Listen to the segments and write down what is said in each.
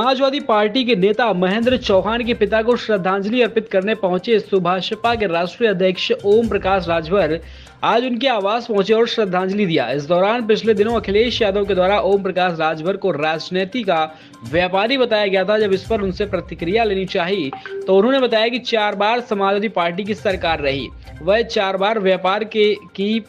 Samajwadi party के नेता महेंद्र चौहान के पिता को श्रद्धांजलि अर्पित करने पहुंचे सुभाषपा के राष्ट्रीय अध्यक्ष ओम प्रकाश राजभर आज उनके आवास पहुंचे और श्रद्धांजलि दिया। इस दौरान पिछले दिनों अखिलेश यादव के द्वारा ओम प्रकाश राजभर को राजनीति का व्यापारी बताया गया था। जब इस पर उनसे प्रतिक्रिया लेनी चाहिए तो उन्होंने बताया कि 4 बार समाजवादी पार्टी की सरकार रही, वह 4 बार व्यापार की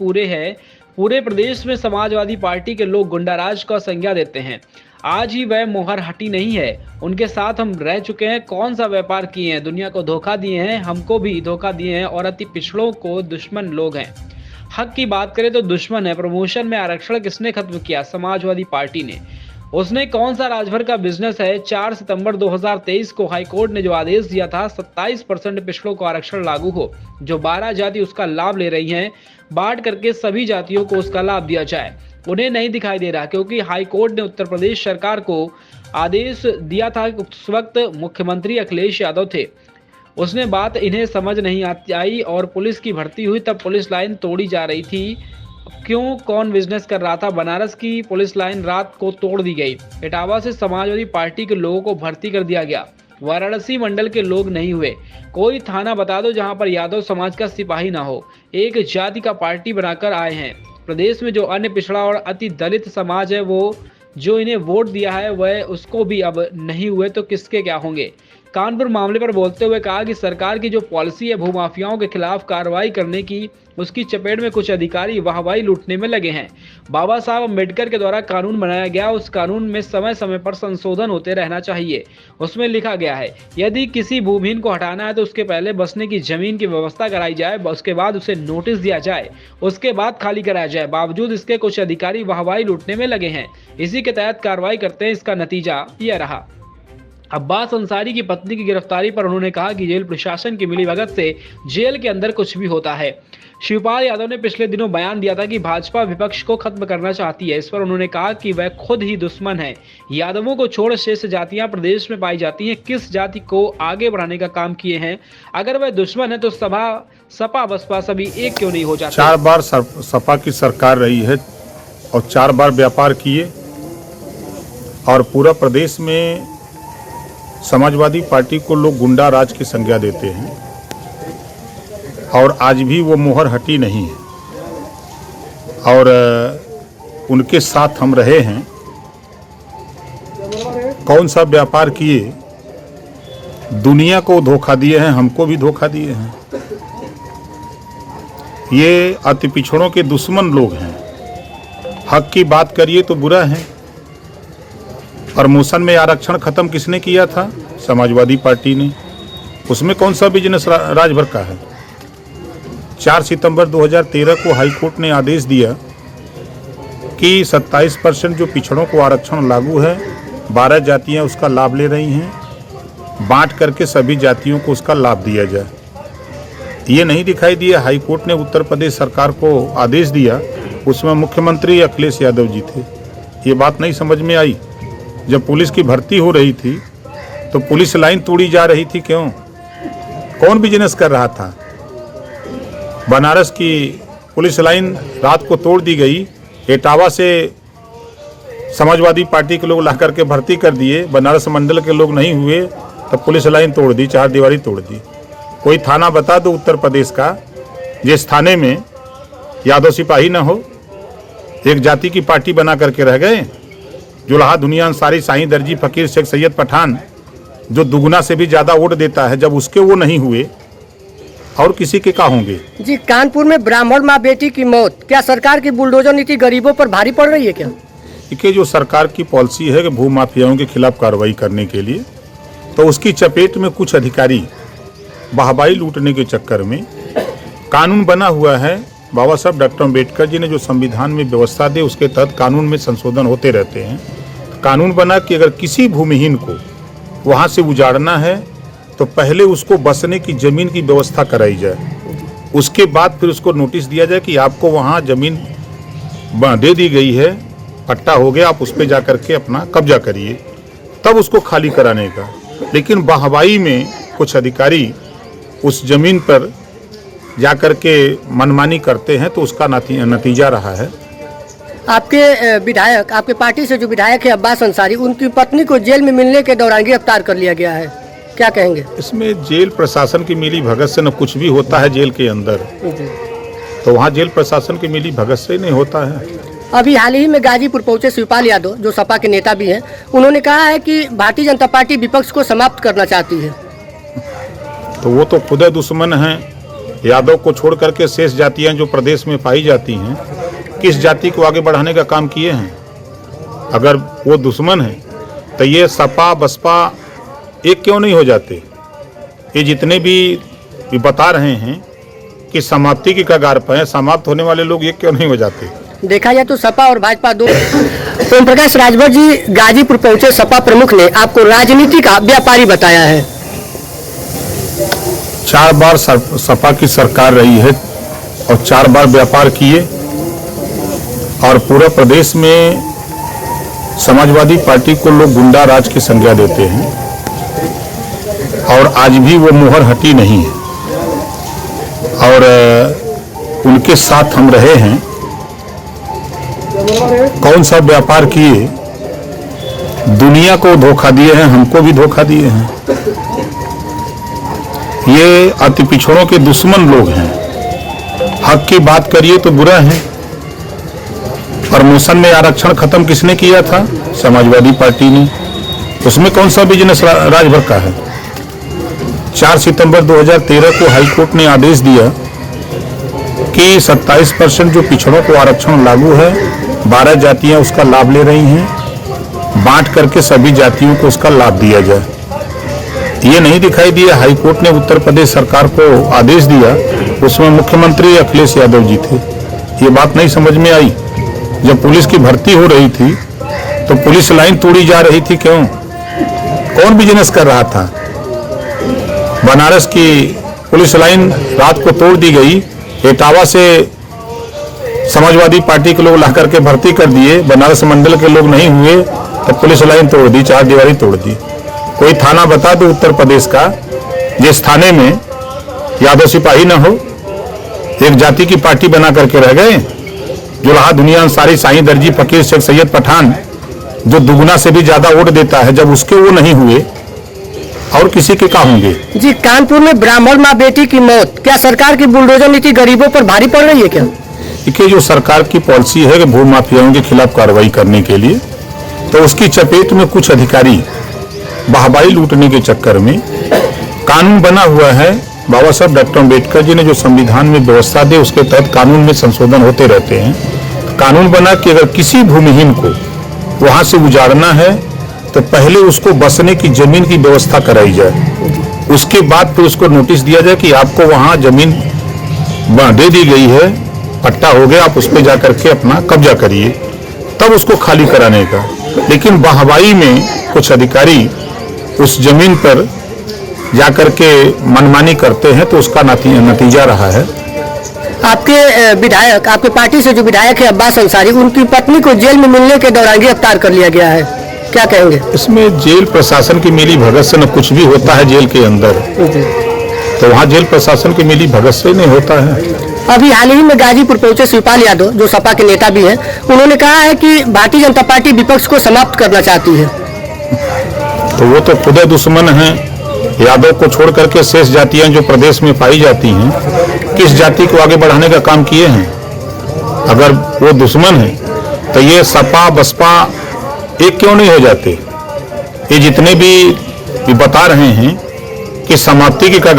पूरे प्रदेश में समाजवादी पार्टी के लोग गुंडाराज का संज्ञा देते हैं। आज ही वह मोहर हटी नहीं है, उनके साथ हम रह चुके हैं। कौन सा व्यापार किए हैं, दुनिया को धोखा दिए हैं, हमको भी धोखा दिए हैं और अति पिछड़ों को दुश्मन लोग हैं। हक की बात करें तो दुश्मन है। प्रमोशन में आरक्षण किसने खत्म किया? समाजवादी पार्टी ने। उसने कौन सा राजभर का बिजनेस है? 4 सितंबर 2023 को हाईकोर्ट ने जो आदेश दिया था 27% पिछड़ों को आरक्षण लागू हो, जो 12 जाति उसका लाभ ले रही हैं, बांट करके सभी जातियों को उसका लाभ दिया जाए, उन्हें नहीं दिखाई दे रहा, क्योंकि हाईकोर्ट ने उत्तर प्रदेश सरकार को आदेश दिया था। उस वक्त मुख्यमंत्री अखिलेश यादव थे। उसने बात इन्हें समझ नहीं आई और पुलिस की भर्ती हुई, तब पुलिस लाइन तोड़ी जा रही थी। क्यों, कौन बिजनेस कर रहा था? बनारस की पुलिस लाइन रात को तोड़ दी गई। इटावा से समाजवादी पार्टी के लोगों को भर्ती कर दिया गया। वाराणसी मंडल के लोग नहीं हुए। कोई थाना बता दो जहां पर यादव समाज का सिपाही ना हो। एक जाति का पार्टी बनाकर आए हैं। प्रदेश में जो अन्य पिछड़ा और अति दलित समाज है, वो जो इन्हें वोट दिया है वह उसको भी अब नहीं हुए तो किसके क्या होंगे। कानपुर मामले पर बोलते हुए कहा कि सरकार की जो पॉलिसी है भूमाफियाओं के खिलाफ कार्रवाई करने की, उसकी चपेट में कुछ अधिकारी वाहवाही लूटने में लगे हैं। बाबा साहब अम्बेडकर के द्वारा कानून बनाया गया, उस कानून में समय समय पर संशोधन होते रहना चाहिए। उसमें लिखा गया है यदि किसी भूमिहीन को हटाना है तो उसके पहले बसने की जमीन की व्यवस्था कराई जाए, उसके बाद उसे नोटिस दिया जाए, उसके बाद खाली कराया जाए। बावजूद इसके कुछ अधिकारी वाहवाही लूटने में लगे हैं। इसी के तहत कार्रवाई करते हैं। इसका नतीजा यह रहा। अब्बास अंसारी की पत्नी की गिरफ्तारी पर उन्होंने कहा कि जेल प्रशासन की मिलीभगत से जेल के अंदर कुछ भी होता है। शिवपाल यादव ने पिछले दिनों बयान दिया था कि भाजपा विपक्ष को खत्म करना चाहती है। इस पर उन्होंने कहा कि वह खुद ही दुश्मन है। यादवों को छोड़ शेष जातियां प्रदेश में पाई जाती हैं। किस जाति को आगे बढ़ाने का काम किए हैं? अगर वह दुश्मन है तो सपा बसपा सभी एक क्यों नहीं हो जाते? 4 बार सपा की सरकार रही है और 4 बार व्यापार किए और पूरा प्रदेश में समाजवादी पार्टी को लोग गुंडा राज की संज्ञा देते हैं और आज भी वो मोहर हटी नहीं है और उनके साथ हम रहे हैं। कौन सा व्यापार किए? दुनिया को धोखा दिए हैं, हमको भी धोखा दिए हैं। ये अति पिछड़ों के दुश्मन लोग हैं। हक की बात करिए तो बुरा है। प्रमोशन में आरक्षण खत्म किसने किया था? समाजवादी पार्टी ने। उसमें कौन सा बिजनेस राजभर का है? 4 सितंबर 2013 को हाईकोर्ट ने आदेश दिया कि 27% जो पिछड़ों को आरक्षण लागू है, 12 जातियां उसका लाभ ले रही हैं, बांट करके सभी जातियों को उसका लाभ दिया जाए। ये नहीं दिखाई दिया। हाईकोर्ट ने उत्तर प्रदेश सरकार को आदेश दिया, उसमें मुख्यमंत्री अखिलेश यादव जी थे। ये बात नहीं समझ में आई। जब पुलिस की भर्ती हो रही थी तो पुलिस लाइन तोड़ी जा रही थी। क्यों? कौन बिजनेस कर रहा था? बनारस की पुलिस लाइन रात को तोड़ दी गई। इटावा से समाजवादी पार्टी के लोग ला करके भर्ती कर दिए, बनारस मंडल के लोग नहीं हुए तो पुलिस लाइन तोड़ दी, 4 दीवारी तोड़ दी। कोई थाना बता दो उत्तर प्रदेश का जिस थाने में यादव सिपाही ना हो। एक जाति की पार्टी बना करके रह गए। जुल्हा दुनिया अंसारी, साईं दर्जी, फकीर शेख सैयद पठान, जो दुगुना से भी ज़्यादा वोट देता है, जब उसके वो नहीं हुए और किसी के क्या होंगे? जी, कानपुर में ब्राह्मण माँ बेटी की मौत, क्या सरकार की बुलडोजर नीति गरीबों पर भारी पड़ रही है क्या? देखिए, जो सरकार की पॉलिसी है कि भूमाफियाओं के खिलाफ कार्रवाई करने के लिए, तो उसकी चपेट में कुछ अधिकारी वाहवाही लूटने के चक्कर में कानून बना हुआ है। बाबा साहब डॉक्टर अम्बेडकर जी ने जो संविधान में व्यवस्था दी, उसके तहत कानून में संशोधन होते रहते हैं। कानून बना कि अगर किसी भूमिहीन को वहाँ से उजाड़ना है तो पहले उसको बसने की ज़मीन की व्यवस्था कराई जाए, उसके बाद फिर उसको नोटिस दिया जाए कि आपको वहाँ ज़मीन दे दी गई है, पट्टा हो गया, आप उस पर जा करके अपना कब्जा करिए, तब उसको खाली कराने का। लेकिन वाहवाही में कुछ अधिकारी उस ज़मीन पर जा कर के मनमानी करते हैं तो उसका नतीजा रहा है आपके विधायक, आपके पार्टी से जो विधायक है अब्बास अंसारी, उनकी पत्नी को जेल में मिलने के दौरान गिरफ्तार कर लिया गया है, क्या कहेंगे? इसमें जेल प्रशासन की मिली भगत से न कुछ भी होता है जेल के अंदर, तो वहाँ जेल प्रशासन की मिली भगत से नहीं होता है। अभी हाल ही में गाजीपुर पहुंचे शिवपाल यादव, जो सपा के नेता भी हैं, उन्होंने कहा है कि भारतीय जनता पार्टी विपक्ष को समाप्त करना चाहती है। तो वो तो खुद दुश्मन हैं। यादव को छोड़ करके शेष जातियां जो प्रदेश में पाई जाती हैं, किस जाति को आगे बढ़ाने का काम किए हैं? अगर वो दुश्मन है तो ये सपा बसपा एक क्यों नहीं हो जाते? ये जितने भी बता रहे हैं कि समाप्ति की कगार पर हैं, समाप्त होने वाले लोग ये क्यों नहीं हो जाते? देखा जाए तो सपा और भाजपा दो। ओम प्रकाश राजभर जी गाजीपुर पहुंचे सपा प्रमुख ने आपको राजनीति का व्यापारी बताया है। 4 बार सपा की सरकार रही है और 4 बार व्यापार किए, और पूरे प्रदेश में समाजवादी पार्टी को लोग गुंडा राज की संज्ञा देते हैं, और आज भी वो मुहर हटी नहीं है, और उनके साथ हम रहे हैं। कौन सा व्यापार किए? दुनिया को धोखा दिए हैं, हमको भी धोखा दिए हैं। ये अति पिछड़ों के दुश्मन लोग हैं। हक की बात करिए तो बुरा है। प्रमोशन में आरक्षण खत्म किसने किया था? समाजवादी पार्टी ने। उसमें कौन सा बिजनेस राजभर का है? 4 सितंबर 2013 को हाईकोर्ट ने आदेश दिया कि 27% जो पिछड़ों को आरक्षण लागू है, 12 जातियां उसका लाभ ले रही हैं, बांट करके सभी जातियों को उसका लाभ दिया जाए। ये नहीं दिखाई दिया। हाईकोर्ट ने उत्तर प्रदेश सरकार को आदेश दिया, उसमें मुख्यमंत्री अखिलेश यादव जी थे। ये बात नहीं समझ में आई। जब पुलिस की भर्ती हो रही थी तो पुलिस लाइन तोड़ी जा रही थी, क्यों? कौन बिजनेस कर रहा था? बनारस की पुलिस लाइन रात को तोड़ दी गई। इटावा से समाजवादी पार्टी के लोग ला करके भर्ती कर दिए, बनारस मंडल के लोग नहीं हुए तो पुलिस लाइन तोड़ दी, 4 दीवारी तोड़ दी। कोई थाना बता दो उत्तर प्रदेश का जिस थाने में यादव सिपाही न हो। एक जाति की पार्टी बना करके रह गए। जुल्हा दुनिया अंसारी, साईं दर्जी, फकीर शेख सैयद पठान, जो दुगना से भी ज्यादा वोट देता है, जब उसके वो नहीं हुए और किसी के क्या होंगे? जी, कानपुर में ब्राह्मण मां बेटी की मौत, क्या सरकार की बुलडोजर नीति गरीबों पर भारी पड़ रही है क्या? देखिए, जो सरकार की पॉलिसी है कि भू माफियाओं के खिलाफ कार्रवाई करने के लिए, तो उसकी चपेट में कुछ अधिकारी वाहवाही लूटने के चक्कर में कानून बना हुआ है। बाबा साहब डॉक्टर अम्बेडकर जी ने जो संविधान में व्यवस्था दी, उसके तहत कानून में संशोधन होते रहते हैं। कानून बना कि अगर किसी भूमिहीन को वहां से उजाड़ना है तो पहले उसको बसने की जमीन की व्यवस्था कराई जाए। उसके बाद फिर उसको नोटिस दिया जाए कि आपको वहां जमीन दे दी गई है, पट्टा हो गया, आप उस पर जाकर के अपना कब्जा करिए, तब उसको खाली कराने का। लेकिन वाहवाही में कुछ अधिकारी उस जमीन पर जाकर के मनमानी करते हैं, तो उसका नतीजा रहा है। आपके विधायक, आपके पार्टी से जो विधायक है अब्बास अंसारी, उनकी पत्नी को जेल में मिलने के दौरान गिरफ्तार कर लिया गया है, क्या कहेंगे? इसमें जेल प्रशासन की मिली भगत से न कुछ भी होता है जेल के अंदर, तो वहाँ जेल प्रशासन की मिली भगत से नहीं होता है। अभी हाल ही में गाजीपुर पहुंचे शिवपाल यादव, जो सपा के नेता भी हैं, उन्होंने कहा है कि भारतीय जनता पार्टी विपक्ष को समाप्त करना चाहती है। तो वो तो खुद दुश्मन हैं। यादव को छोड़ करके शेष जातियां जो प्रदेश में पाई जाती हैं, किस जाति को आगे बढ़ाने का काम किए हैं? अगर वो दुश्मन है तो ये सपा बसपा एक क्यों नहीं हो जाते? ये जितने भी बता रहे हैं कि समाप्ति की